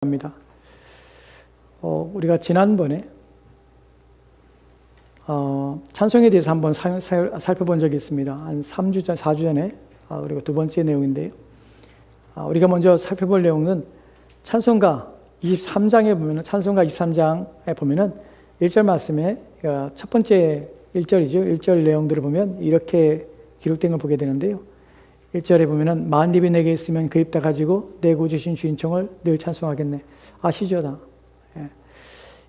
합니다. 우리가 지난번에 찬송에 대해서 한번 살펴본 적이 있습니다. 한 3주 전, 4주 전에 그리고 두 번째 내용인데요. 우리가 먼저 살펴볼 내용은 찬송가 23장에 보면은 찬송가 23장에 보면은 1절 말씀에 첫 번째 1절이죠. 1절 내용들을 보면 이렇게 기록된 걸 보게 되는데요. 1절에 보면은 만입이 내게 있으면 그 입 다 가지고 내 구주신 주인총을 늘 찬송하겠네. 아시죠? 다.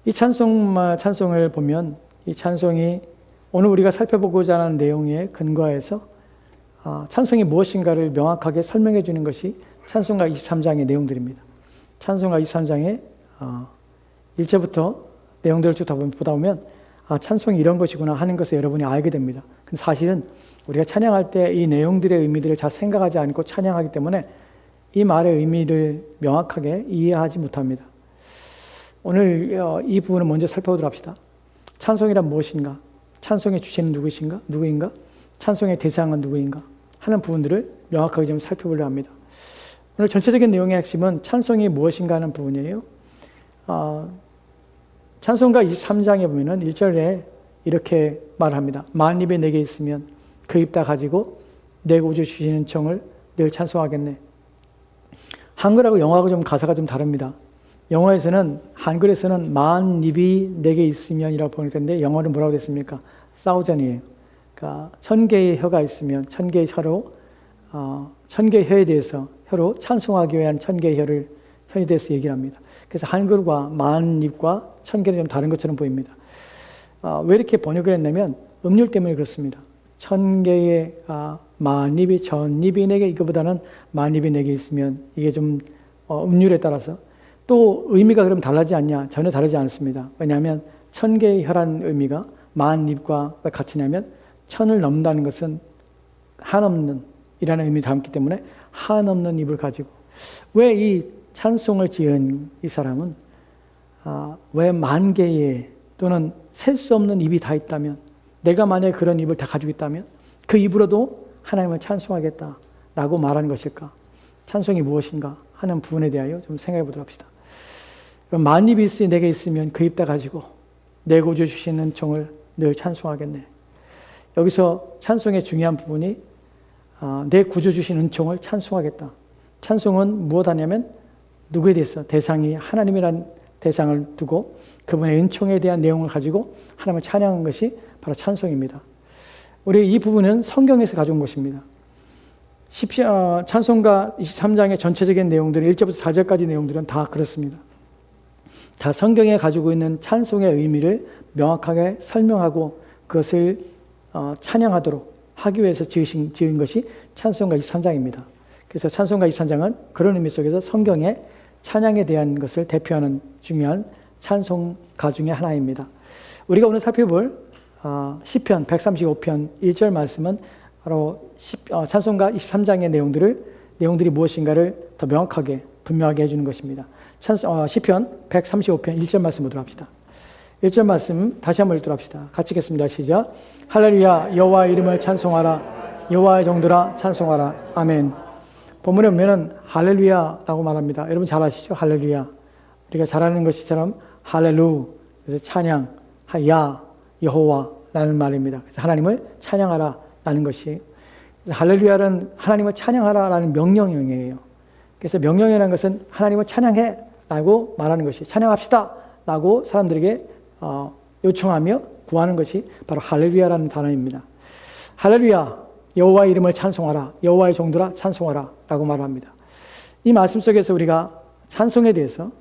이 찬송을 보면 이 찬송이 오늘 우리가 살펴보고자 하는 내용에 근거해서 찬송이 무엇인가를 명확하게 설명해 주는 것이 찬송가 23장의 내용들입니다. 찬송가 23장의 1절부터 내용들을 쭉 보다 보면 찬송이 이런 것이구나 하는 것을 여러분이 알게 됩니다. 근데 사실은 우리가 찬양할 때 이 내용들의 의미들을 잘 생각하지 않고 찬양하기 때문에 이 말의 의미를 명확하게 이해하지 못합니다. 오늘 이 부분을 먼저 살펴보도록 합시다. 찬송이란 무엇인가? 찬송의 주체는 누구인가? 찬송의 대상은 누구인가? 하는 부분들을 명확하게 좀 살펴보려고 합니다. 오늘 전체적인 내용의 핵심은 찬송이 무엇인가 하는 부분이에요. 찬송가 23장에 보면은 1절에 이렇게 말합니다. 만입이 내게 있으면 그 입 다 가지고 내 구주 주시는 청을 늘 찬송하겠네. 한글하고 영어하고 좀 가사가 좀 다릅니다. 영어에서는 한글에서는 만입이 내게 있으면이라고 보낼 텐데 영어는 뭐라고 됐습니까? thousand이에요. 그러니까 1000개의 혀가 있으면 1000개의 혀로 1000개의 혀에 대해서 혀로 찬송하기 위한 1000개의 혀에 대해서 얘기를 합니다. 그래서 한글과 만입과 1000개는 좀 다른 것처럼 보입니다. 왜 이렇게 번역을 했냐면 음률 때문에 그렇습니다. 1000개의 만입이 전입이 내게 이거보다는 만입이 내게 있으면 이게 좀 음률에 따라서 또 의미가 그럼 달라지지 않냐? 전혀 다르지 않습니다. 왜냐하면 1000개의 혀란 의미가 만입과 왜 같으냐면 1000을 넘는다는 것은 한없는 이라는 의미를 담기 때문에 한없는 입을 가지고 왜 이 찬송을 지은 이 사람은 왜 10,000개의 또는 셀 수 없는 입이 다 있다면 내가 만약에 그런 입을 다 가지고 있다면 그 입으로도 하나님을 찬송하겠다라고 말하는 것일까? 찬송이 무엇인가 하는 부분에 대하여 좀 생각해 보도록 합시다. 그럼 만입이 내게 있으면 그 입 다 가지고 내 구주 주시는 종을 늘 찬송하겠네. 여기서 찬송의 중요한 부분이 내 구주 주신 은총을 찬송하겠다. 찬송은 무엇 하냐면 누구에 대해서 대상이 하나님이란 대상을 두고 그분의 은총에 대한 내용을 가지고 하나님을 찬양한 것이 바로 찬송입니다. 우리 이 부분은 성경에서 가져온 것입니다. 찬송가 23장의 전체적인 내용들 1절부터 4절까지 내용들은 다 그렇습니다. 다 성경에 가지고 있는 찬송의 의미를 명확하게 설명하고 그것을 찬양하도록 하기 위해서 지은 것이 찬송가 23장입니다. 그래서 찬송가 23장은 그런 의미 속에서 성경의 찬양에 대한 것을 대표하는 중요한 찬송가 중의 하나입니다. 우리가 오늘 살펴볼 시편 135편 1절 말씀은 바로 찬송가 23장의 내용들이 무엇인가를 더 명확하게 분명하게 해주는 것입니다. 시편 135편 1절 말씀 보도록 합시다. 1절 말씀 다시 한번 읽도록 합시다. 같이 읽겠습니다. 시작. 할렐루야 여호와의 이름을 찬송하라. 여호와의 종들아 찬송하라. 아멘. 본문에 보면은 할렐루야라고 말합니다. 여러분 잘 아시죠? 할렐루야. 우리가 잘 아는 것처럼 할렐루 그래서 찬양 야 여호와라는 말입니다. 그래서 하나님을 찬양하라라는 것이 할렐루야는 하나님을 찬양하라라는 명령형이에요. 그래서 명령이라는 것은 하나님을 찬양해라고 말하는 것이 찬양합시다라고 사람들에게 요청하며 구하는 것이 바로 할렐루야라는 단어입니다. 할렐루야 여호와의 이름을 찬송하라. 여호와의 종들아 찬송하라 라고 말합니다. 이 말씀 속에서 우리가 찬송에 대해서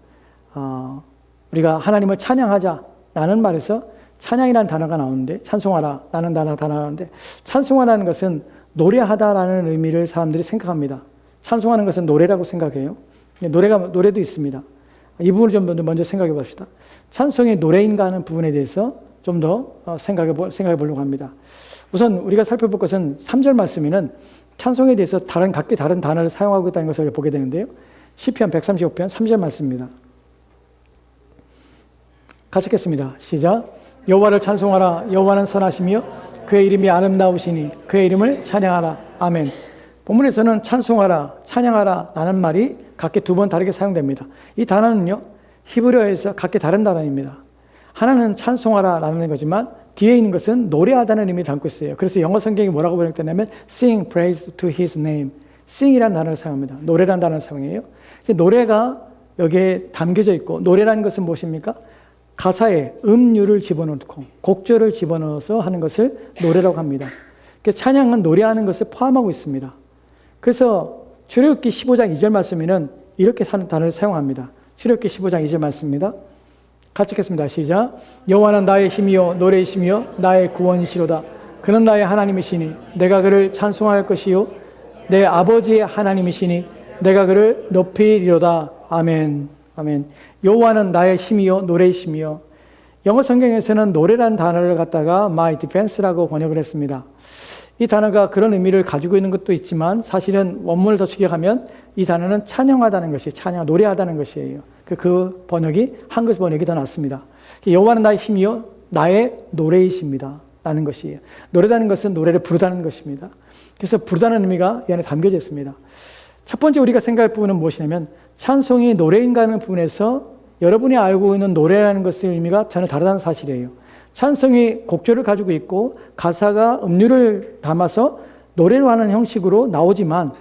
우리가 하나님을 찬양하자라는 말에서 찬양이라는 단어가 나오는데 찬송하라라는 단어가 나오는데 찬송하라는 것은 노래하다라는 의미를 사람들이 생각합니다. 찬송하는 것은 노래라고 생각해요. 노래도 있습니다. 이 부분을 좀 먼저 생각해 봅시다. 찬송이 노래인가 하는 부분에 대해서 좀 더 생각해 보려고 합니다. 우선 우리가 살펴볼 것은 3절 말씀에는 찬송에 대해서 각기 다른 단어를 사용하고 있다는 것을 보게 되는데요. 시편 135편 3절 말씀입니다. 같이 읽겠습니다. 시작. 여호와를 찬송하라. 여호와는 선하시며 그의 이름이 아름다우시니 그의 이름을 찬양하라. 아멘. 본문에서는 찬송하라, 찬양하라 라는 말이 각기 두 번 다르게 사용됩니다. 이 단어는요, 히브리어에서 각기 다른 단어입니다. 하나는 찬송하라 라는 거지만 뒤에 있는 것은 노래하다는 의미를 담고 있어요. 그래서 영어 성경이 뭐라고 번역되냐면 sing praise to his name. sing이라는 단어를 사용합니다. 노래라는 단어를 사용해요. 노래가 여기에 담겨져 있고, 노래라는 것은 무엇입니까? 가사에 음률을 집어넣고 곡절을 집어넣어서 하는 것을 노래라고 합니다. 찬양은 노래하는 것을 포함하고 있습니다. 그래서 출애굽기 15장 2절 말씀에는 이렇게 하는 단어를 사용합니다. 출애굽기 15장 2절 말씀입니다. 같이 읽겠습니다. 시작. 여호와는 나의 힘이요 노래이시며 나의 구원이시로다. 그는 나의 하나님이시니 내가 그를 찬송할 것이요 내 아버지의 하나님이시니 내가 그를 높이리로다. 아멘. 아멘. 여호와는 나의 힘이요 노래이시며, 영어 성경에서는 노래라는 단어를 갖다가 my defense라고 번역을 했습니다. 이 단어가 그런 의미를 가지고 있는 것도 있지만 사실은 원문을 더 추격하면 이 단어는 찬양하다는 것이, 노래하다는 것이에요. 그 번역이, 한글 번역이 더 낫습니다. 여호와는 나의 힘이요 나의 노래이십니다 라는 것이에요. 노래다는 것은 노래를 부르다는 것입니다. 그래서 부르다는 의미가 이 안에 담겨져 있습니다. 첫 번째 우리가 생각할 부분은 무엇이냐면, 찬송이 노래인가 하는 부분에서 여러분이 알고 있는 노래라는 것의 의미가 전혀 다르다는 사실이에요. 찬송이 곡절을 가지고 있고 가사가 음률을 담아서 노래로 하는 형식으로 나오지만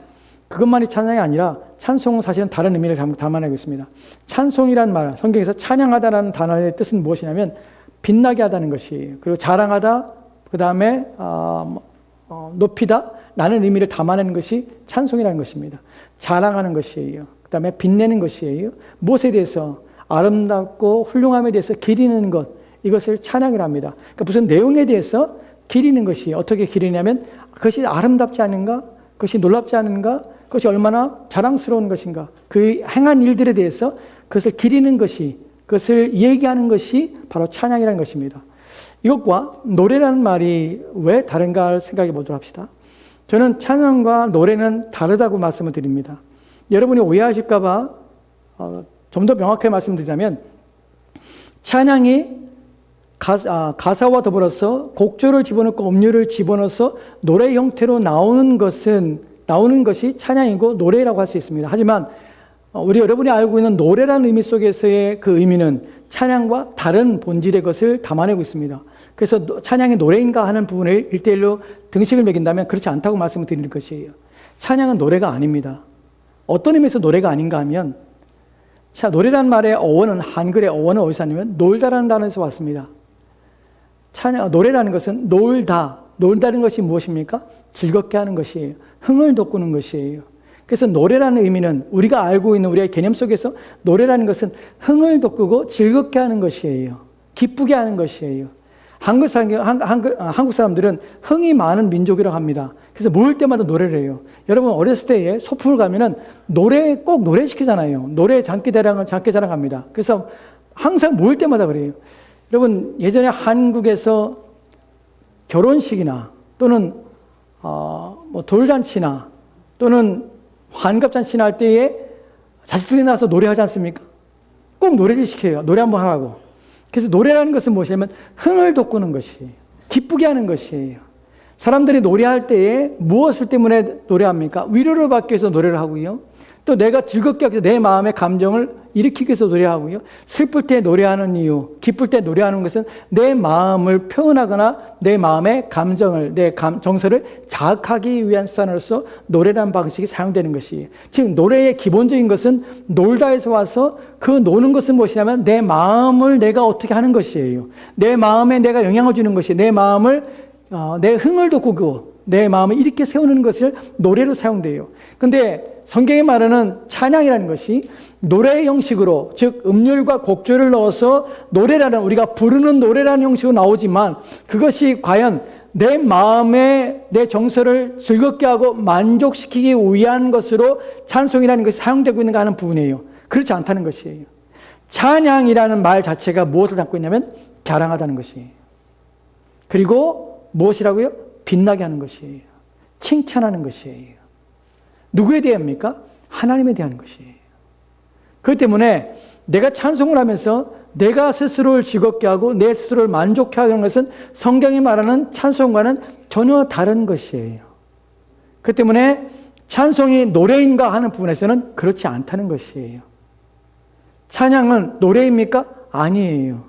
그것만이 찬양이 아니라 찬송은 사실은 다른 의미를 담아내고 있습니다. 찬송이란 말, 성경에서 찬양하다라는 단어의 뜻은 무엇이냐면 빛나게 하다는 것이에요. 그리고 자랑하다, 그 다음에 높이다 라는 의미를 담아내는 것이 찬송이라는 것입니다. 자랑하는 것이에요. 그 다음에 빛내는 것이에요. 무엇에 대해서? 아름답고 훌륭함에 대해서 기리는 것, 이것을 찬양이라 합니다. 그러니까 무슨 내용에 대해서 기리는 것이, 어떻게 기리냐면 그것이 아름답지 않은가? 그것이 놀랍지 않은가? 그것이 얼마나 자랑스러운 것인가? 그 행한 일들에 대해서 그것을 기리는 것이, 그것을 얘기하는 것이 바로 찬양이라는 것입니다. 이것과 노래라는 말이 왜 다른가를 생각해 보도록 합시다. 저는 찬양과 노래는 다르다고 말씀을 드립니다. 여러분이 오해하실까 봐 좀 더 명확하게 말씀드리자면, 찬양이 가사와 더불어서 곡절을 집어넣고 음률을 집어넣어서 노래 형태로 나오는 것이 찬양이고 노래라고 할 수 있습니다. 하지만 여러분이 알고 있는 노래라는 의미 속에서의 그 의미는 찬양과 다른 본질의 것을 담아내고 있습니다. 그래서 찬양이 노래인가 하는 부분을 1대1로 등식을 매긴다면 그렇지 않다고 말씀을 드리는 것이에요. 찬양은 노래가 아닙니다. 어떤 의미에서 노래가 아닌가 하면, 노래라는 말의 어원은, 한글의 어원은 어디서 왔냐면 놀다라는 단어에서 왔습니다. 노래라는 것은 놀다는 것이 무엇입니까? 즐겁게 하는 것이에요. 흥을 돋구는 것이에요. 그래서 노래라는 의미는 우리가 알고 있는 우리의 개념 속에서 노래라는 것은 흥을 돋구고 즐겁게 하는 것이에요. 기쁘게 하는 것이에요. 한국 사람들은 흥이 많은 민족이라고 합니다. 그래서 모일 때마다 노래를 해요. 여러분 어렸을 때에 소풍을 가면은 꼭 노래 시키잖아요. 노래 장기자랑 합니다. 그래서 항상 모일 때마다 그래요. 여러분 예전에 한국에서 결혼식이나 또는 돌잔치나 또는 환갑잔치나 할 때에 자식들이 나와서 노래하지 않습니까? 꼭 노래를 시켜요. 노래 한번 하라고. 그래서 노래라는 것은 무엇이냐면 흥을 돋구는 것이에요. 기쁘게 하는 것이에요. 사람들이 노래할 때에 무엇을 때문에 노래합니까? 위로를 받기 위해서 노래를 하고요. 또 내가 즐겁게 하기 위해서 내 마음의 감정을 일으키기 위해서 노래하고요. 슬플 때 노래하는 이유, 기쁠 때 노래하는 것은 내 마음을 표현하거나 내 마음의 감정을, 정서를 자극하기 위한 수단으로서 노래라는 방식이 사용되는 것이에요. 즉 노래의 기본적인 것은 놀다에서 와서 그 노는 것은 무엇이냐면 내 마음을 내가 어떻게 하는 것이에요. 내 마음에 내가 영향을 주는 것이, 내 마음을 내 흥을 돋구고 내 마음을 이렇게 세우는 것을 노래로 사용돼요. 근데 성경이 말하는 찬양이라는 것이 노래의 형식으로, 즉 음률과 곡절을 넣어서 노래라는, 우리가 부르는 노래라는 형식으로 나오지만 그것이 과연 내 마음에 내 정서를 즐겁게 하고 만족시키기 위한 것으로 찬송이라는 것이 사용되고 있는가 하는 부분이에요. 그렇지 않다는 것이에요. 찬양이라는 말 자체가 무엇을 담고 있냐면 자랑하다는 것이에요. 그리고 무엇이라고요? 빛나게 하는 것이에요. 칭찬하는 것이에요. 누구에 대합니까? 하나님에 대한 것이에요. 그렇기 때문에 내가 찬송을 하면서 내가 스스로를 즐겁게 하고 내 스스로를 만족해 하는 것은 성경이 말하는 찬송과는 전혀 다른 것이에요. 그렇기 때문에 찬송이 노래인가 하는 부분에서는 그렇지 않다는 것이에요. 찬양은 노래입니까? 아니에요.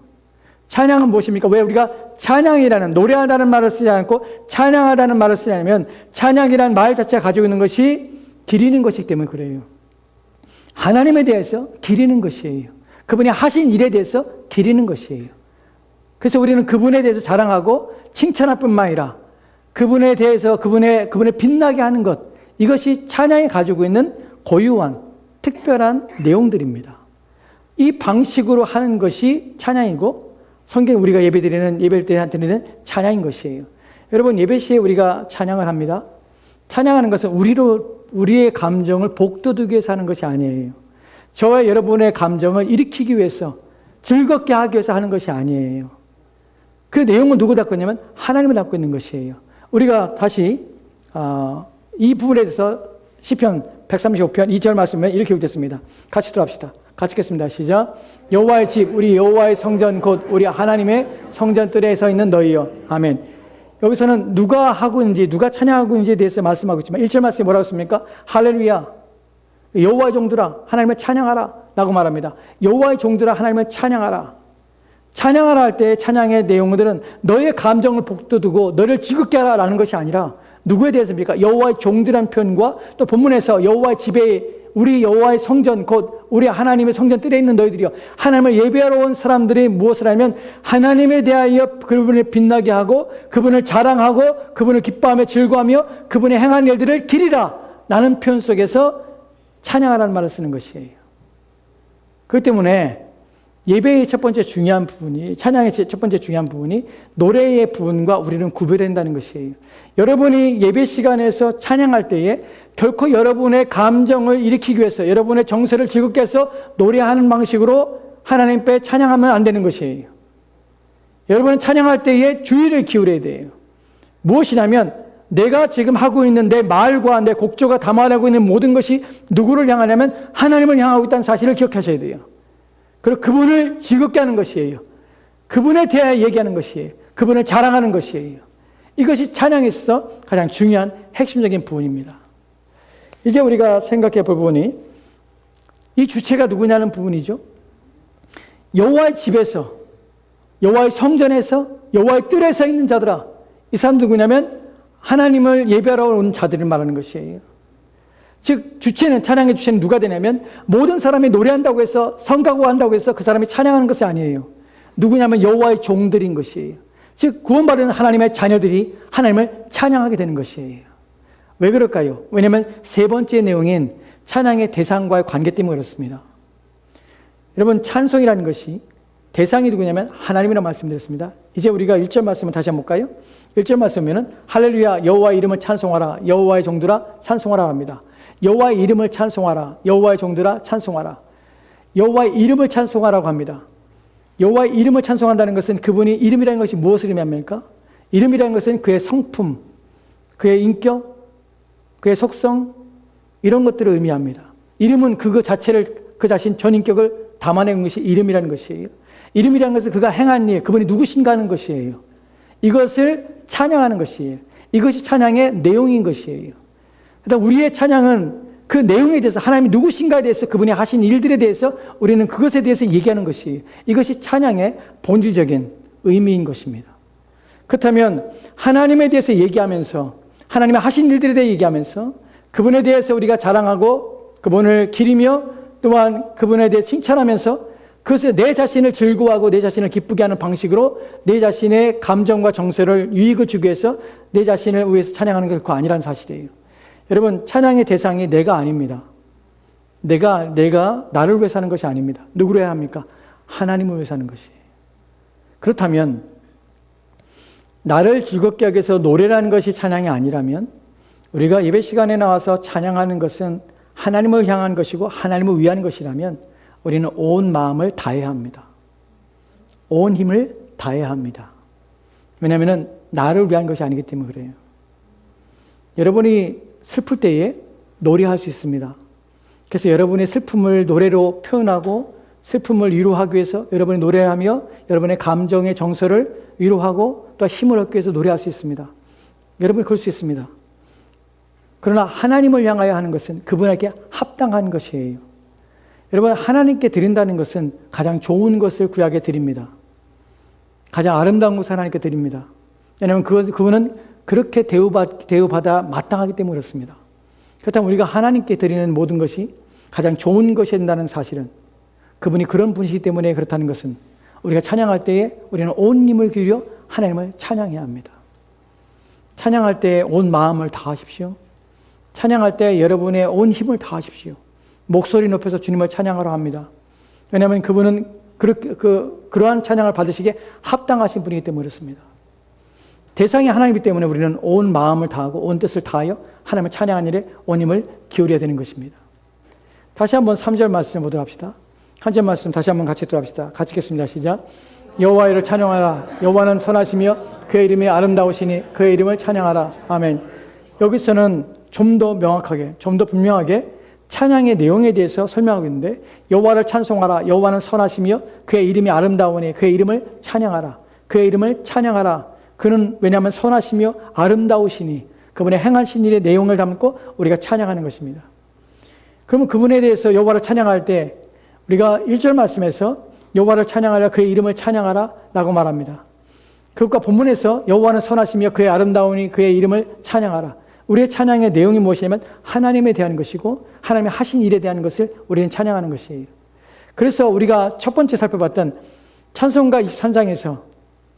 찬양은 무엇입니까? 왜 우리가 찬양이라는, 노래하다는 말을 쓰지 않고 찬양하다는 말을 쓰지 않으면 찬양이라는 말 자체가 가지고 있는 것이 기리는 것이기 때문에 그래요. 하나님에 대해서 기리는 것이에요. 그분이 하신 일에 대해서 기리는 것이에요. 그래서 우리는 그분에 대해서 자랑하고 칭찬할 뿐만 아니라 그분에 대해서 그분을 빛나게 하는 것, 이것이 찬양이 가지고 있는 고유한 특별한 내용들입니다. 이 방식으로 하는 것이 찬양이고 성경 우리가 예배드릴 때 드리는 찬양인 것이에요. 여러분, 예배 시에 우리가 찬양을 합니다. 찬양하는 것은 우리의 감정을 복돋우기 위해서 하는 것이 아니에요. 저와 여러분의 감정을 일으키기 위해서, 즐겁게 하기 위해서 하는 것이 아니에요. 그 내용은 누구 담고 있냐면 하나님을 담고 있는 것이에요. 우리가 다시 이 부분에 대해서 시편 135편 2절 말씀을 이렇게 읽겠습니다. 같이 들어갑시다. 같이 읽겠습니다. 시작. 여호와의 집, 우리 여호와의 성전, 곧 우리 하나님의 성전 뜰에 서 있는 너희여. 아멘. 여기서는 누가 하고 있는지, 누가 찬양하고 있는지에 대해서 말씀하고 있지만 1절 말씀이 뭐라고 했습니까? 할렐루야, 여호와의 종들아 하나님을 찬양하라 라고 말합니다. 여호와의 종들아 하나님을 찬양하라. 찬양하라 할 때 찬양의 내용들은 너의 감정을 복돋우고 너를 즐겁게 하라 라는 것이 아니라 누구에 대해서입니까? 여호와의 종들이라는 표현과 또 본문에서 여호와의 집에 우리 여호와의 성전, 곧 우리 하나님의 성전 뜰에 있는 너희들이여. 하나님을 예배하러 온 사람들이 무엇을 하면 하나님에 대하여 그분을 빛나게 하고 그분을 자랑하고 그분을 기뻐하며 즐거워하며 그분의 행한 일들을 기리라 라는 표현 속에서 찬양하라는 말을 쓰는 것이에요. 그렇기 때문에 예배의 첫 번째 중요한 부분이, 찬양의 첫 번째 중요한 부분이 노래의 부분과 우리는 구별된다는 것이에요. 여러분이 예배 시간에서 찬양할 때에 결코 여러분의 감정을 일으키기 위해서, 여러분의 정서를 즐겁게 해서 노래하는 방식으로 하나님 앞에 찬양하면 안 되는 것이에요. 여러분은 찬양할 때에 주의를 기울여야 돼요. 무엇이냐면 내가 지금 하고 있는 내 말과 내 곡조가 담아내고 있는 모든 것이 누구를 향하냐면 하나님을 향하고 있다는 사실을 기억하셔야 돼요. 그리고 그분을 즐겁게 하는 것이에요. 그분에 대하여 얘기하는 것이에요. 그분을 자랑하는 것이에요. 이것이 찬양에 있어서 가장 중요한 핵심적인 부분입니다. 이제 우리가 생각해 볼 부분이 이 주체가 누구냐는 부분이죠. 여호와의 집에서, 여호와의 성전에서, 여호와의 뜰에서 있는 자들아. 이 사람 누구냐면 하나님을 예배하러 온 자들을 말하는 것이에요. 즉 주체는, 찬양의 주체는 누가 되냐면 모든 사람이 노래한다고 해서, 성가고 한다고 해서 그 사람이 찬양하는 것이 아니에요. 누구냐면 여호와의 종들인 것이에요. 즉 구원받은 하나님의 자녀들이 하나님을 찬양하게 되는 것이에요. 왜 그럴까요? 왜냐하면 세 번째 내용인 찬양의 대상과의 관계 때문에 그렇습니다. 여러분, 찬송이라는 것이 대상이 누구냐면 하나님이라고 말씀드렸습니다. 이제 우리가 1절 말씀을 다시 한번 볼까요? 1절 말씀에는 할렐루야 여호와의 이름을 찬송하라, 여호와의 종들아 찬송하라 합니다. 여호와의 이름을 찬송하라, 여호와의 종들아 찬송하라. 여호와의 이름을 찬송하라고 합니다. 여호와의 이름을 찬송한다는 것은 그분이 이름이라는 것이 무엇을 의미합니까? 이름이라는 것은 그의 성품, 그의 인격, 그의 속성, 이런 것들을 의미합니다. 이름은 그 자체를, 그 자신 전인격을 담아내는 것이 이름이라는 것이에요. 이름이라는 것은 그가 행한 일, 그분이 누구신가 하는 것이에요. 이것을 찬양하는 것이에요. 이것이 찬양의 내용인 것이에요. 그러니까 우리의 찬양은 그 내용에 대해서, 하나님이 누구신가에 대해서, 그분이 하신 일들에 대해서 우리는 그것에 대해서 얘기하는 것이에요. 이것이 찬양의 본질적인 의미인 것입니다. 그렇다면 하나님에 대해서 얘기하면서, 하나님이 하신 일들에 대해 얘기하면서 그분에 대해서 우리가 자랑하고 그분을 기리며 또한 그분에 대해 칭찬하면서 그것을 내 자신을 즐거워하고 내 자신을 기쁘게 하는 방식으로 내 자신의 감정과 정서를 유익을 주기 위해서 내 자신을 위해서 찬양하는 게 그거 아니라는 사실이에요. 여러분, 찬양의 대상이 내가 아닙니다. 내가 나를 위해서 하는 것이 아닙니다. 누구를 해야 합니까? 하나님을 위해서 하는 것이에요. 그렇다면 나를 즐겁게 하기 위해서 노래라는 것이 찬양이 아니라면 우리가 예배 시간에 나와서 찬양하는 것은 하나님을 향한 것이고 하나님을 위한 것이라면 우리는 온 마음을 다해야 합니다. 온 힘을 다해야 합니다. 왜냐하면 나를 위한 것이 아니기 때문에 그래요. 여러분이 슬플 때에 노래할 수 있습니다. 그래서 여러분의 슬픔을 노래로 표현하고 슬픔을 위로하기 위해서 여러분이 노래하며 여러분의 감정의 정서를 위로하고 또 힘을 얻기 위해서 노래할 수 있습니다. 여러분이 그럴 수 있습니다. 그러나 하나님을 향하여 하는 것은 그분에게 합당한 것이에요. 여러분, 하나님께 드린다는 것은 가장 좋은 것을 구약에 드립니다. 가장 아름다운 것을 하나님께 드립니다. 왜냐하면 그분은 그렇게 대우받아 마땅하기 때문에 그렇습니다. 그렇다면 우리가 하나님께 드리는 모든 것이 가장 좋은 것이 된다는 사실은, 그분이 그런 분이시기 때문에 그렇다는 것은, 우리가 찬양할 때에 우리는 온 힘을 기울여 하나님을 찬양해야 합니다. 찬양할 때 온 마음을 다하십시오. 찬양할 때 여러분의 온 힘을 다하십시오. 목소리 높여서 주님을 찬양하라 합니다. 왜냐하면 그분은 그러한 찬양을 받으시기에 합당하신 분이기 때문에 그렇습니다. 대상이 하나님이기 때문에 우리는 온 마음을 다하고 온 뜻을 다하여 하나님을 찬양하는 일에 온 힘을 기울여야 되는 것입니다. 다시 한번 3절 말씀 보도록 합시다. 한 절 말씀 다시 한번 같이 들어갑시다. 같이 읽겠습니다. 시작. 여호와를 찬양하라. 여호와는 선하시며 그의 이름이 아름다우시니 그의 이름을 찬양하라. 아멘. 여기서는 좀 더 명확하게, 좀 더 분명하게 찬양의 내용에 대해서 설명하고 있는데, 여호와를 찬송하라. 여호와는 선하시며 그의 이름이 아름다우니 그의 이름을 찬양하라. 그의 이름을 찬양하라. 그는 왜냐하면 선하시며 아름다우시니, 그분의 행하신 일의 내용을 담고 우리가 찬양하는 것입니다. 그러면 그분에 대해서 여호와를 찬양할 때 우리가 1절 말씀에서 여호와를 찬양하라, 그의 이름을 찬양하라 라고 말합니다. 그것과 본문에서 여호와는 선하시며 그의 아름다우니 그의 이름을 찬양하라. 우리의 찬양의 내용이 무엇이냐면 하나님에 대한 것이고 하나님이 하신 일에 대한 것을 우리는 찬양하는 것이에요. 그래서 우리가 첫 번째 살펴봤던 찬송가 23장에서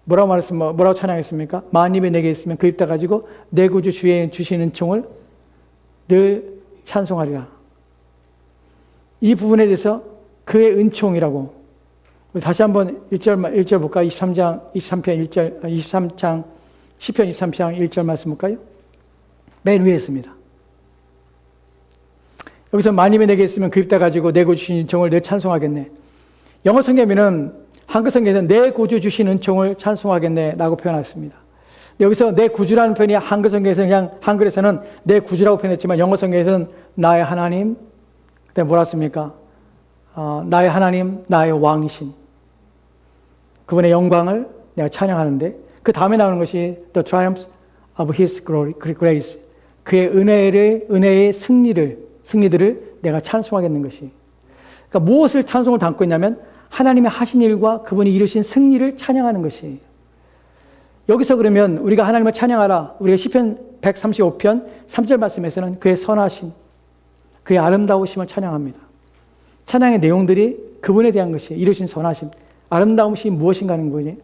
뭐라고 찬양했습니까? 만입이 내게 있으면 그 입 다 가지고 내 구주 주의 주신 은총을 늘 찬송하리라. 이 부분에 대해서 그의 은총이라고, 다시 한번 1절 볼까요? 23장 23장 시편 23장 1절 말씀 볼까요? 맨 위에 있습니다. 여기서 만입이 내게 있으면 그 입 다 가지고 내 구주 주신 은총을 늘 찬송하겠네. 영어 성경에는, 한글 성경에서는 내 구주 주신 은총을 찬송하겠네 라고 표현했습니다. 여기서 내 구주라는 표현이 한글 성경에서는 그냥 한글에서는 내 구주라고 표현했지만 영어 성경에서는 나의 하나님, 그때 뭐라 씁니까? 나의 하나님, 나의 왕이신 그분의 영광을 내가 찬양하는데, 그 다음에 나오는 것이 The triumphs of His glory, grace, 그의 은혜의 승리들을 내가 찬송하겠는 것이. 그러니까 무엇을 찬송을 담고 있냐면 하나님의 하신 일과 그분이 이루신 승리를 찬양하는 것이. 여기서 그러면 우리가 하나님을 찬양하라, 우리가 시편 135편 3절 말씀에서는 그의 선하심, 그의 아름다우심을 찬양합니다. 찬양의 내용들이 그분에 대한 것이, 이루신 선하심, 아름다움이 무엇인가 하는 거지.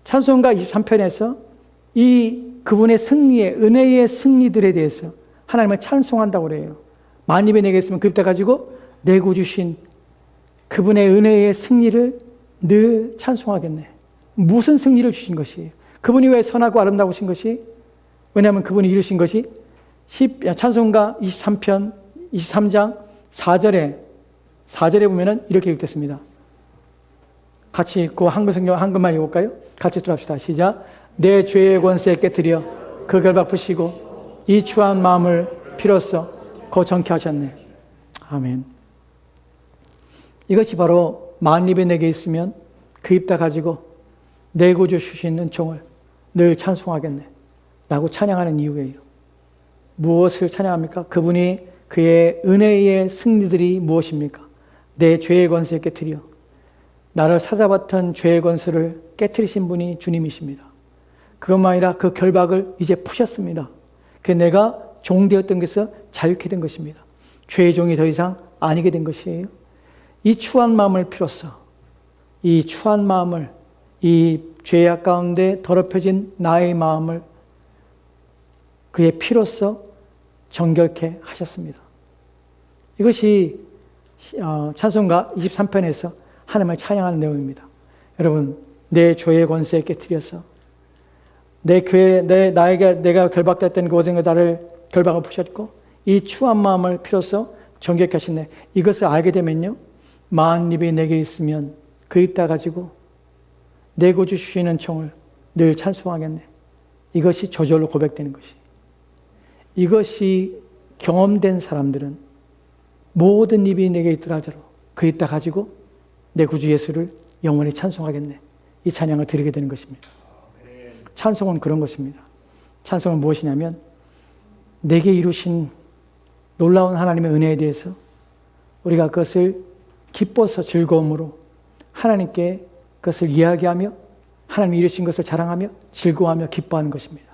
찬송가 23편에서 이 그분의 승리의, 은혜의 승리들에 대해서 하나님을 찬송한다고 그래요. 만입이 내게 있으면 그 입 다 가지고 내 구주신 그분의 은혜의 승리를 늘 찬송하겠네. 무슨 승리를 주신 것이? 그분이 왜 선하고 아름다우신 것이? 왜냐하면 그분이 이루신 것이 찬송가 23편 23장 4절에 보면은 이렇게 읽겠습니다. 같이 읽고 한글 성경 한글만 읽을까요? 같이 들어갑시다. 시작. 내 죄의 권세에 깨뜨려 그 결박 푸시고 이 추한 마음을 피로써 거정케 하셨네. 아멘. 이것이 바로 만입에 내게 있으면 그 입 다 가지고 내 구주 주신 은총을 늘 찬송하겠네 라고 찬양하는 이유예요. 무엇을 찬양합니까? 그분이 그의 은혜의 승리들이 무엇입니까? 내 죄의 권세에 깨뜨려 나를 찾아봤던 죄의 권세를 깨뜨리신 분이 주님이십니다. 그것만 아니라 그 결박을 이제 푸셨습니다. 그 내가 종되었던 것에서 자유케 된 것입니다. 죄의 종이 더 이상 아니게 된 것이에요. 이 추한 마음을 피로써, 이 추한 마음을, 이 죄악 가운데 더럽혀진 나의 마음을 그의 피로써 정결케 하셨습니다. 이것이 찬송가 23편에서 하나님을 찬양하는 내용입니다. 여러분, 내 죄의 권세에 깨뜨려서 내가 결박됐던 그 모든 나를 결박을 푸셨고 이 추한 마음을 피로써 정결케 하시네. 이것을 알게 되면요, 만입이 내게 있으면 그 입 다 가지고 내 구주 주신 은총을 늘 찬송하겠네. 이것이 저절로 고백되는 것이. 이것이 경험된 사람들은 모든 입이 내게 있더라도 그 입 다 가지고 내 구주 예수를 영원히 찬송하겠네. 이 찬양을 드리게 되는 것입니다. 찬송은 그런 것입니다. 찬송은 무엇이냐면 내게 이루신 놀라운 하나님의 은혜에 대해서 우리가 그것을 기뻐서 즐거움으로 하나님께 그것을 이야기하며 하나님이 이루신 것을 자랑하며 즐거워하며 기뻐하는 것입니다.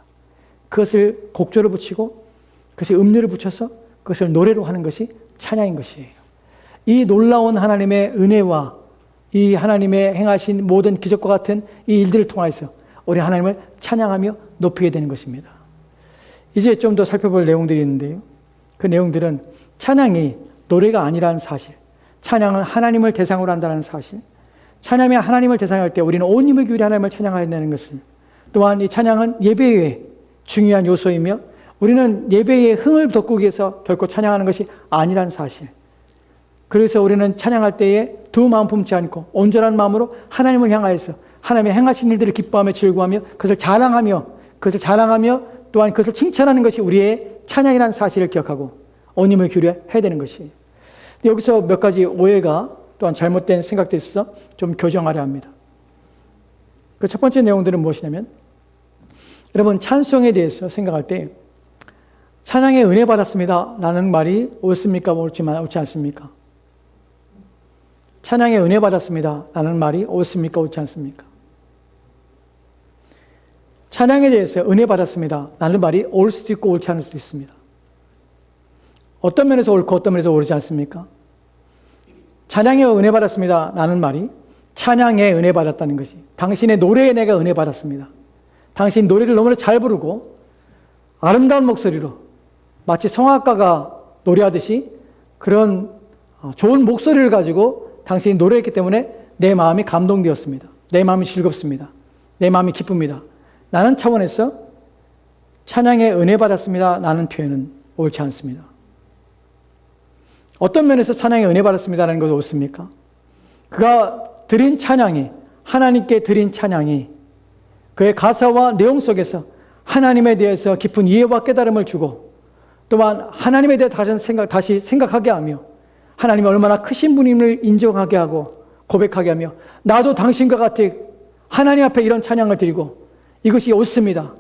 그것을 곡조를 붙이고 그것에 음료를 붙여서 그것을 노래로 하는 것이 찬양인 것이에요. 이 놀라운 하나님의 은혜와 이 하나님의 행하신 모든 기적과 같은 이 일들을 통하여서 우리 하나님을 찬양하며 높이게 되는 것입니다. 이제 좀 더 살펴볼 내용들이 있는데요. 그 내용들은 찬양이 노래가 아니라는 사실, 찬양은 하나님을 대상으로 한다는 사실, 찬양이 하나님을 대상으로 할 때 우리는 온 힘을 기울여 하나님을 찬양해야 되는 것을, 또한 이 찬양은 예배의 중요한 요소이며 우리는 예배의 흥을 돋구기 위해서 결코 찬양하는 것이 아니라는 사실, 그래서 우리는 찬양할 때에 두 마음 품지 않고 온전한 마음으로 하나님을 향하여서 하나님의 행하신 일들을 기뻐하며 즐거워하며 그것을 자랑하며 또한 그것을 칭찬하는 것이 우리의 찬양이라는 사실을 기억하고 온 힘을 기울여 해야 되는 것이에요. 여기서 몇 가지 오해가 또한 잘못된 생각들이 있어서 좀 교정하려 합니다. 그 첫 번째 내용들은 무엇이냐면, 여러분 찬송에 대해서 생각할 때 찬양에 은혜 받았습니다 라는 말이 옳습니까? 옳지 않습니까? 찬양에 은혜 받았습니다 라는 말이 옳습니까? 옳지 않습니까? 찬양에 대해서 은혜 받았습니다 라는 말이 옳을 수도 있고 옳지 않을 수도 있습니다. 어떤 면에서 옳고 어떤 면에서 옳지 않습니까? 찬양에 은혜 받았습니다 라는 말이 찬양에 은혜 받았다는 것이, 당신의 노래에 내가 은혜 받았습니다. 당신 노래를 너무나 잘 부르고 아름다운 목소리로 마치 성악가가 노래하듯이 그런 좋은 목소리를 가지고 당신이 노래했기 때문에 내 마음이 감동되었습니다. 내 마음이 즐겁습니다. 내 마음이 기쁩니다. 라는 차원에서 찬양에 은혜 받았습니다 라는 표현은 옳지 않습니다. 어떤 면에서 찬양에 은혜 받았습니다라는 것이 옳습니까? 그가 드린 찬양이, 하나님께 드린 찬양이 그의 가사와 내용 속에서 하나님에 대해서 깊은 이해와 깨달음을 주고 또한 하나님에 대해 다시 생각하게 하며 하나님이 얼마나 크신 분임을 인정하게 하고 고백하게 하며 나도 당신과 같이 하나님 앞에 이런 찬양을 드리고 이것이 옳습니다.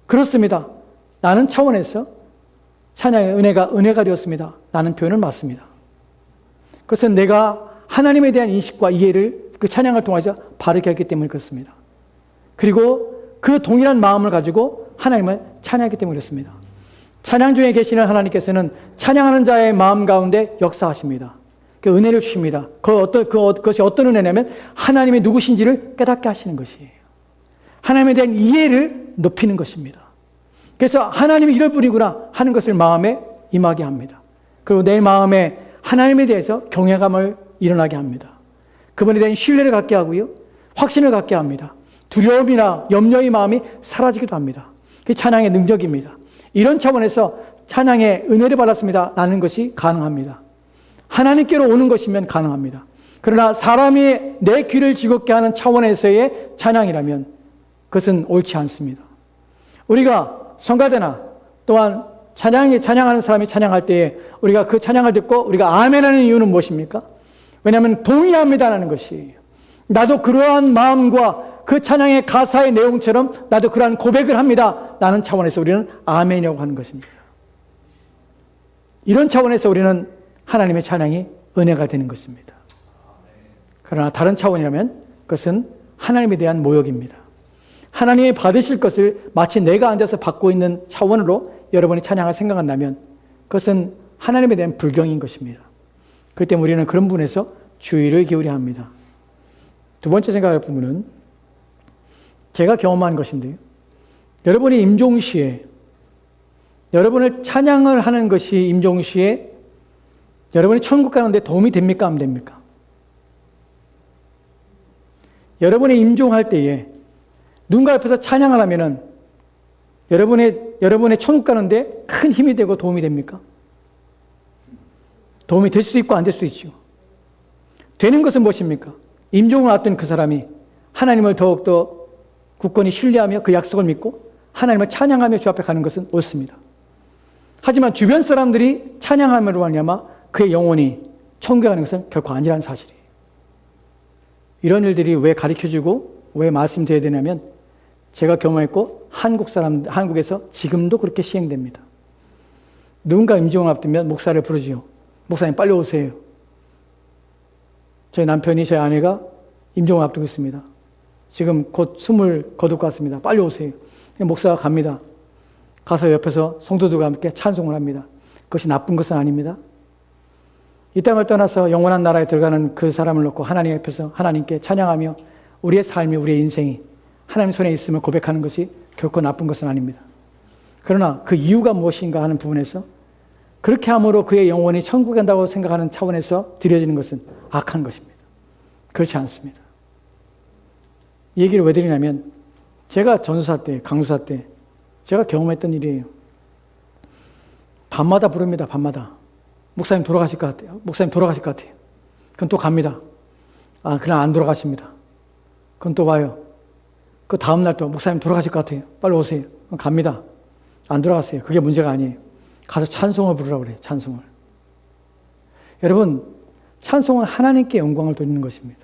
그렇습니다. 라는 차원에서 찬양의 은혜가 되었습니다. 라는 표현은 맞습니다. 그것은 내가 하나님에 대한 인식과 이해를 그 찬양을 통해서 바르게 했기 때문에 그렇습니다. 그리고 그 동일한 마음을 가지고 하나님을 찬양했기 때문에 그렇습니다. 찬양 중에 계시는 하나님께서는 찬양하는 자의 마음 가운데 역사하십니다. 그 은혜를 주십니다. 그것이 어떤 은혜냐면 하나님이 누구신지를 깨닫게 하시는 것이에요. 하나님에 대한 이해를 높이는 것입니다. 그래서 하나님이 이럴 분이구나 하는 것을 마음에 임하게 합니다. 그리고 내 마음에 하나님에 대해서 경외감을 일어나게 합니다. 그분에 대한 신뢰를 갖게 하고요, 확신을 갖게 합니다. 두려움이나 염려의 마음이 사라지기도 합니다. 그게 찬양의 능력입니다. 이런 차원에서 찬양의 은혜를 받았습니다 라는 것이 가능합니다. 하나님께로 오는 것이면 가능합니다. 그러나 사람이 내 귀를 즐겁게 하는 차원에서의 찬양이라면 그것은 옳지 않습니다. 우리가 성가대나 또한 찬양하는 사람이 찬양할 때에 우리가 그 찬양을 듣고 우리가 아멘하는 이유는 무엇입니까? 왜냐하면 동의합니다라는 것이에요. 나도 그러한 마음과 그 찬양의 가사의 내용처럼 나도 그러한 고백을 합니다 라는 차원에서 우리는 아멘이라고 하는 것입니다. 이런 차원에서 우리는 하나님의 찬양이 은혜가 되는 것입니다. 그러나 다른 차원이라면 그것은 하나님에 대한 모욕입니다. 하나님이 받으실 것을 마치 내가 앉아서 받고 있는 차원으로 여러분이 찬양을 생각한다면 그것은 하나님에 대한 불경인 것입니다. 그렇기 때문에 우리는 그런 부분에서 주의를 기울여야 합니다. 두 번째 생각할 부분은 제가 경험한 것인데요. 여러분이 임종시에 여러분을 찬양을 하는 것이 임종시에 여러분이 천국 가는데 도움이 됩니까? 안 됩니까? 여러분이 임종할 때에 누군가 옆에서 찬양을 하면은 여러분의 천국 가는데 큰 힘이 되고 도움이 됩니까? 도움이 될 수도 있고 안 될 수도 있죠. 되는 것은 무엇입니까? 임종을 앞둔 그 사람이 하나님을 더욱더 굳건히 신뢰하며 그 약속을 믿고 하나님을 찬양하며 주 앞에 가는 것은 옳습니다. 하지만 주변 사람들이 찬양함으로 말미암아 그의 영혼이 천국에 가는 것은 결코 아니라는 사실이에요. 이런 일들이 왜 가르쳐주고 왜 말씀드려야 되냐면 제가 경험했고 한국에서 지금도 그렇게 시행됩니다. 누군가 임종을 앞두면 목사를 부르지요. 목사님 빨리 오세요. 저희 남편이, 저희 아내가 임종을 앞두고 있습니다. 지금 곧 숨을 거둘 것 같습니다. 빨리 오세요. 목사가 갑니다. 가서 옆에서 성도들과 함께 찬송을 합니다. 그것이 나쁜 것은 아닙니다. 이 땅을 떠나서 영원한 나라에 들어가는 그 사람을 놓고 하나님 앞에서 하나님께 찬양하며 우리의 삶이, 우리의 인생이 하나님 손에 있음을 고백하는 것이 결코 나쁜 것은 아닙니다. 그러나 그 이유가 무엇인가 하는 부분에서 그렇게 함으로 그의 영혼이 천국에 간다고 생각하는 차원에서 드려지는 것은 악한 것입니다. 그렇지 않습니다. 이 얘기를 왜 드리냐면 제가 전수사 때, 강수사 때 제가 경험했던 일이에요. 밤마다 부릅니다. 밤마다. 목사님 돌아가실 것 같아요. 목사님 돌아가실 것 같아요. 그럼 또 갑니다. 아, 그냥 안 돌아가십니다. 그럼 또 와요. 그 다음날 또 목사님 돌아가실 것 같아요. 빨리 오세요. 그럼 갑니다. 안 돌아갔어요. 그게 문제가 아니에요. 가서 찬송을 부르라고 그래요. 찬송을. 여러분, 찬송은 하나님께 영광을 돌리는 것입니다.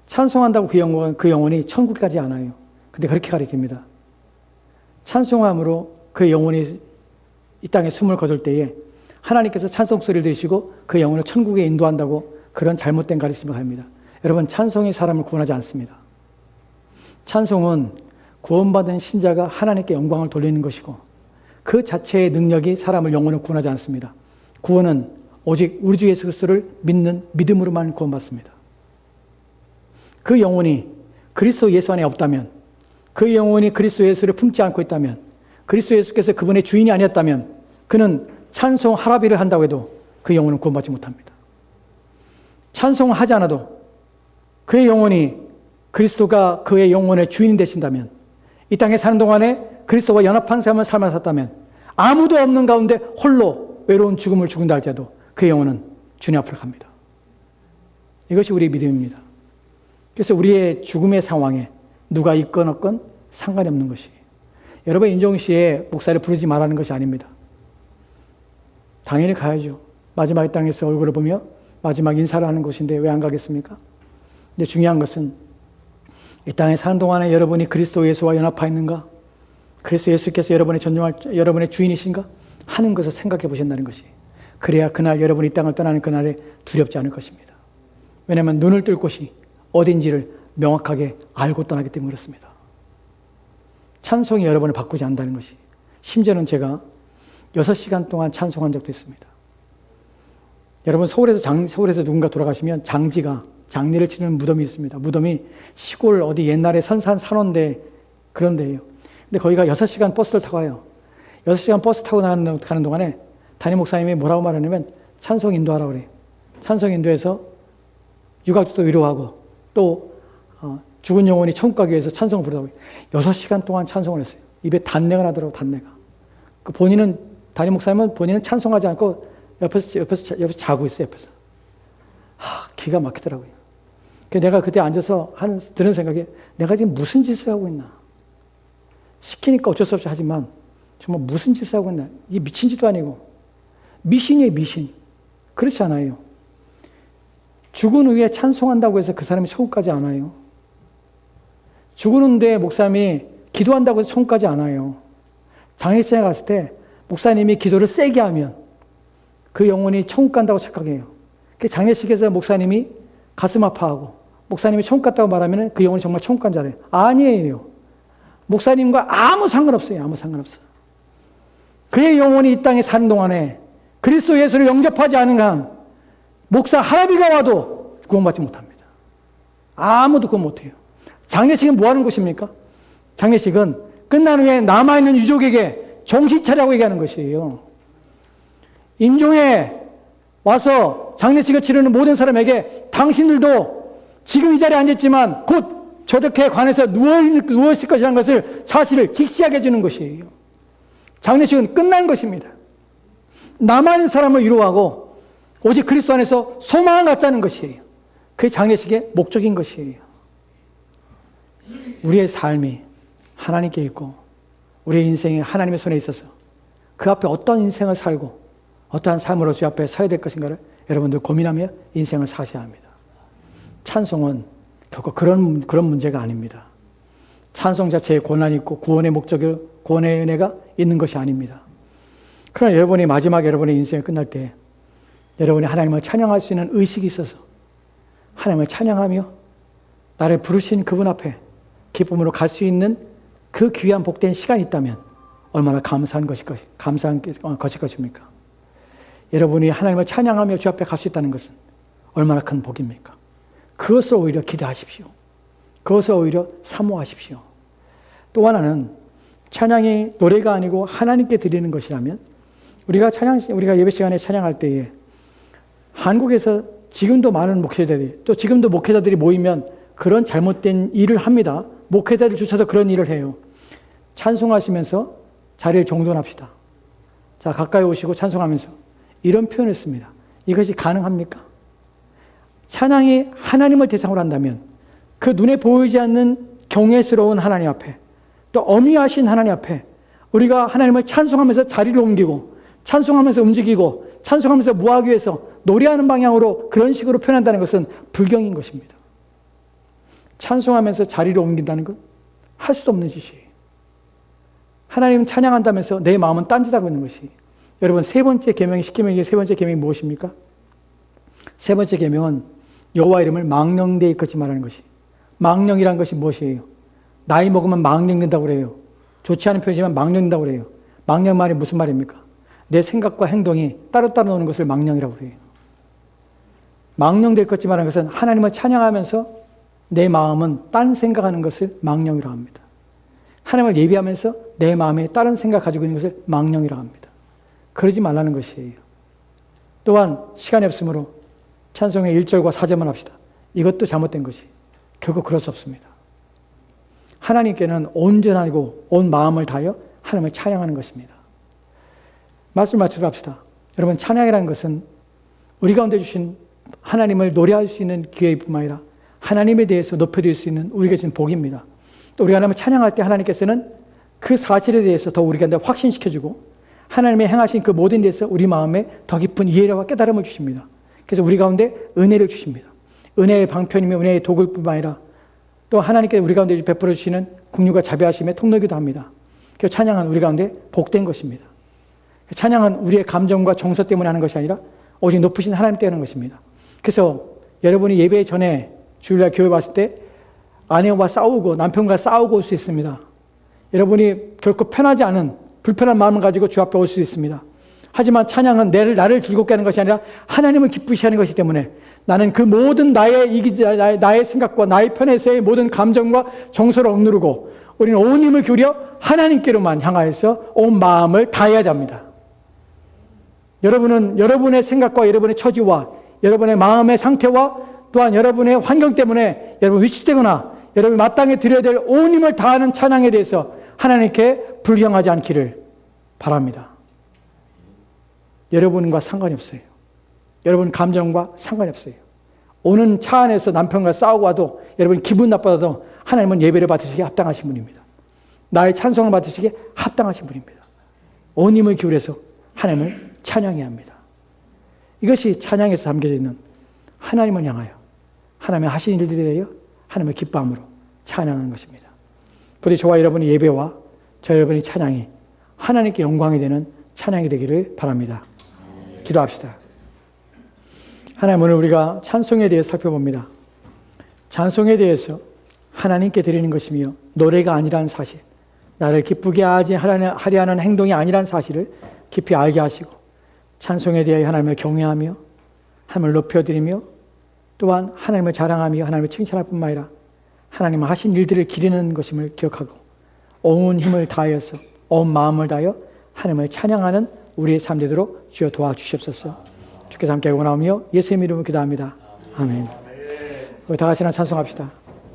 찬송한다고 그 영혼이 천국 가지 않아요. 근데 그렇게 가르칩니다. 찬송함으로 그 영혼이 이 땅에 숨을 거둘 때에 하나님께서 찬송 소리를 들으시고 그 영혼을 천국에 인도한다고 그런 잘못된 가르침을 합니다. 여러분, 찬송이 사람을 구원하지 않습니다. 찬송은 구원받은 신자가 하나님께 영광을 돌리는 것이고 그 자체의 능력이 사람을 영혼을 구원하지 않습니다. 구원은 오직 우리 주 예수 그리스도를 믿는 믿음으로만 구원받습니다. 그 영혼이 그리스도 예수 안에 없다면, 그 영혼이 그리스도 예수를 품지 않고 있다면, 그리스도 예수께서 그분의 주인이 아니었다면 그는 찬송 하라비를 한다고 해도 그 영혼은 구원받지 못합니다. 찬송을 하지 않아도 그의 영혼이 그리스도가 그의 영혼의 주인이 되신다면, 이 땅에 사는 동안에 그리스도와 연합한 삶을 살았다면 아무도 없는 가운데 홀로 외로운 죽음을 죽는다 할지라도 그 영혼은 주님 앞으로 갑니다. 이것이 우리의 믿음입니다. 그래서 우리의 죽음의 상황에 누가 있건 없건 상관이 없는 것이에요. 여러분, 임종시에 목사를 부르지 말라는 것이 아닙니다. 당연히 가야죠. 마지막 이 땅에서 얼굴을 보며 마지막 인사를 하는 곳인데 왜 안 가겠습니까? 근데 중요한 것은 이 땅에 사는 동안에 여러분이 그리스도 예수와 연합하여 있는가? 그리스도 예수께서 여러분의 주인이신가? 하는 것을 생각해 보신다는 것이. 그래야 그날 여러분이 이 땅을 떠나는 그날에 두렵지 않을 것입니다. 왜냐하면 눈을 뜰 곳이 어딘지를 명확하게 알고 떠나기 때문에 그렇습니다. 찬송이 여러분을 바꾸지 않는다는 것이. 심지어는 제가 6시간 동안 찬송한 적도 있습니다. 여러분, 서울에서 누군가 돌아가시면 장례를 치르는 무덤이 있습니다. 무덤이 시골 어디 옛날에 선산 산원데 그런 데예요. 근데 거기가 6시간 버스를 타고 가요. 6시간 버스 타고 가는 동안에 담임 목사님이 뭐라고 말하냐면 찬송 인도하라고 그래요. 찬송 인도해서 유가족도 위로하고 또 죽은 영혼이 천국 가기 위해서 찬송을 부르라고 해요. 6시간 동안 찬송을 했어요. 입에 단내가 나더라고요. 단내가. 담임 목사님은 본인은 찬송하지 않고 옆에서 자고 있어요. 옆에서. 기가 막히더라고요. 내가 그때 앉아서 드는 생각이 내가 지금 무슨 짓을 하고 있나. 시키니까 어쩔 수 없이 하지만 정말 무슨 짓을 하고 있나. 이게 미친 짓도 아니고 미신이에요. 미신. 그렇지 않아요. 죽은 후에 찬송한다고 해서 그 사람이 천국 가지 않아요. 죽었는데 목사님이 기도한다고 해서 천국 가지 않아요. 장례식장에 갔을 때 목사님이 기도를 세게 하면 그 영혼이 천국 간다고 착각해요. 그 장례식에서 목사님이 가슴 아파하고 목사님이 천국 갔다고 말하면 그 영혼이 정말 천국 간 줄 알아요. 아니에요. 목사님과 아무 상관없어요. 아무 상관없어요. 그의 영혼이 이 땅에 사는 동안에 그리스도 예수를 영접하지 않은 한 목사 할아비가 와도 구원받지 못합니다. 아무도 구원 못해요. 장례식은 뭐 하는 곳입니까? 장례식은 끝난 후에 남아있는 유족에게 정신 차리라고 얘기하는 것이에요. 임종에 와서 장례식을 치르는 모든 사람에게 당신들도 지금 이 자리에 앉았지만 곧 저렇게 관에서 누워있을 것이라는 것을 사실을 직시하게 해주는 것이에요. 장례식은 끝난 것입니다. 남아있는 사람을 위로하고 오직 그리스도 안에서 소망을 갖자는 것이에요. 그게 장례식의 목적인 것이에요. 우리의 삶이 하나님께 있고 우리의 인생이 하나님의 손에 있어서 그 앞에 어떤 인생을 살고 어떠한 삶으로 주 앞에 서야 될 것인가를 여러분들 고민하며 인생을 사셔야 합니다. 찬송은 결코 그런 문제가 아닙니다. 찬송 자체에 고난이 있고 구원의 목적을 구원의 은혜가 있는 것이 아닙니다. 그러나 여러분이 마지막 여러분의 인생이 끝날 때 여러분이 하나님을 찬양할 수 있는 의식이 있어서 하나님을 찬양하며 나를 부르신 그분 앞에 기쁨으로 갈 수 있는 그 귀한 복된 시간이 있다면 얼마나 감사한 것입니까? 여러분이 하나님을 찬양하며 주 앞에 갈 수 있다는 것은 얼마나 큰 복입니까? 그것을 오히려 기대하십시오. 그것을 오히려 사모하십시오. 또 하나는 찬양이 노래가 아니고 하나님께 드리는 것이라면 우리가 예배 시간에 찬양할 때에 한국에서 지금도 많은 목회자들이 또 지금도 목회자들이 모이면 그런 잘못된 일을 합니다. 목회자를 주셔서 그런 일을 해요. 찬송하시면서 자리를 정돈합시다. 자, 가까이 오시고 찬송하면서 이런 표현을 씁니다. 이것이 가능합니까? 찬양이 하나님을 대상으로 한다면 그 눈에 보이지 않는 경외스러운 하나님 앞에 또 어미하신 하나님 앞에 우리가 하나님을 찬송하면서 자리를 옮기고 찬송하면서 움직이고 찬송하면서 무하기 위해서 노래하는 방향으로 그런 식으로 표현한다는 것은 불경인 것입니다. 찬송하면서 자리를 옮긴다는 건 할 수 없는 짓이에요. 하나님 찬양한다면서 내 마음은 딴짓하고 있는 것이. 여러분 세 번째 계명이 10계명 중에 세 번째 계명이 무엇입니까? 세 번째 계명은 여호와 이름을 망령되이 일컫지 말라는 것이. 망령이란 것이 무엇이에요? 나이 먹으면 망령된다고 그래요. 좋지 않은 표현이지만 망령된다고 그래요. 망령 말이 무슨 말입니까? 내 생각과 행동이 따로따로 노는 것을 망령이라고 그래요. 망령되이 일컫지 말라는 것은 하나님을 찬양하면서 내 마음은 딴 생각하는 것을 망령이라고 합니다. 하나님을 예비하면서 내 마음에 다른 생각 가지고 있는 것을 망령이라고 합니다. 그러지 말라는 것이에요. 또한 시간이 없으므로 찬송의 1절과 4절만 합시다. 이것도 잘못된 것이 결국 그럴 수 없습니다. 하나님께는 온전하고 온 마음을 다하여 하나님을 찬양하는 것입니다. 말씀 맞추도록 합시다. 여러분 찬양이라는 것은 우리 가운데 주신 하나님을 노래할 수 있는 기회일 뿐만 아니라 하나님에 대해서 높여드릴 수 있는 우리에게 주신 복입니다. 또 우리가 하나님을 찬양할 때 하나님께서는 그 사실에 대해서 더 우리가 확신시켜주고 하나님의 행하신 그 모든 데서 우리 마음에 더 깊은 이해와 깨달음을 주십니다. 그래서 우리 가운데 은혜를 주십니다. 은혜의 방편이며 은혜의 도구일 뿐만 아니라 또 하나님께서 우리 가운데 베풀어 주시는 긍휼과 자비하심의 통로이기도 합니다. 그래서 찬양은 우리 가운데 복된 것입니다. 찬양은 우리의 감정과 정서 때문에 하는 것이 아니라 오직 높으신 하나님 때문에 하는 것입니다. 그래서 여러분이 예배 전에 주일날 교회 왔을 때 아내와 싸우고 남편과 싸우고 올 수 있습니다. 여러분이 결코 편하지 않은 불편한 마음을 가지고 주 앞에 올 수 있습니다. 하지만 찬양은 나를 즐겁게 하는 것이 아니라 하나님을 기쁘시게 하는 것이기 때문에 나는 그 모든 나의 생각과 나의 편에서의 모든 감정과 정서를 억누르고 우리는 온 힘을 기울여 하나님께로만 향하여서 온 마음을 다해야 합니다. 여러분은 여러분의 생각과 여러분의 처지와 여러분의 마음의 상태와 또한 여러분의 환경 때문에 여러분 위축되거나 여러분이 마땅히 드려야 될 온 힘을 다하는 찬양에 대해서 하나님께 불경하지 않기를 바랍니다. 여러분과 상관이 없어요. 여러분 감정과 상관이 없어요. 오는 차 안에서 남편과 싸우고 와도 여러분 기분 나빠도 하나님은 예배를 받으시기에 합당하신 분입니다. 나의 찬송을 받으시기에 합당하신 분입니다. 온 힘을 기울여서 하나님을 찬양해야 합니다. 이것이 찬양에서 담겨져 있는 하나님을 향하여 하나님의 하신 일들에 대하여 하나님의 기뻐함으로 찬양하는 것입니다. 부디 저와 여러분의 예배와 저 여러분의 찬양이 하나님께 영광이 되는 찬양이 되기를 바랍니다. 기도합시다. 하나님, 오늘 우리가 찬송에 대해서 살펴봅니다. 찬송에 대해서 하나님께 드리는 것이며 노래가 아니라는 사실, 나를 기쁘게 하려 하는 행동이 아니라는 사실을 깊이 알게 하시고 찬송에 대하여 하나님을 경외하며 하나님을 높여드리며 또한 하나님을 자랑하며 하나님을 칭찬할 뿐만 아니라 하나님의 하신 일들을 기리는 것임을 기억하고 온 힘을 다하여서 온 마음을 다하여 하나님을 찬양하는 우리의 삶 되도록 주여 도와주시옵소서. 주께서 함께 하고 나오며 예수의 이름으로 기도합니다. 아멘. 우리 다 같이 찬송합시다.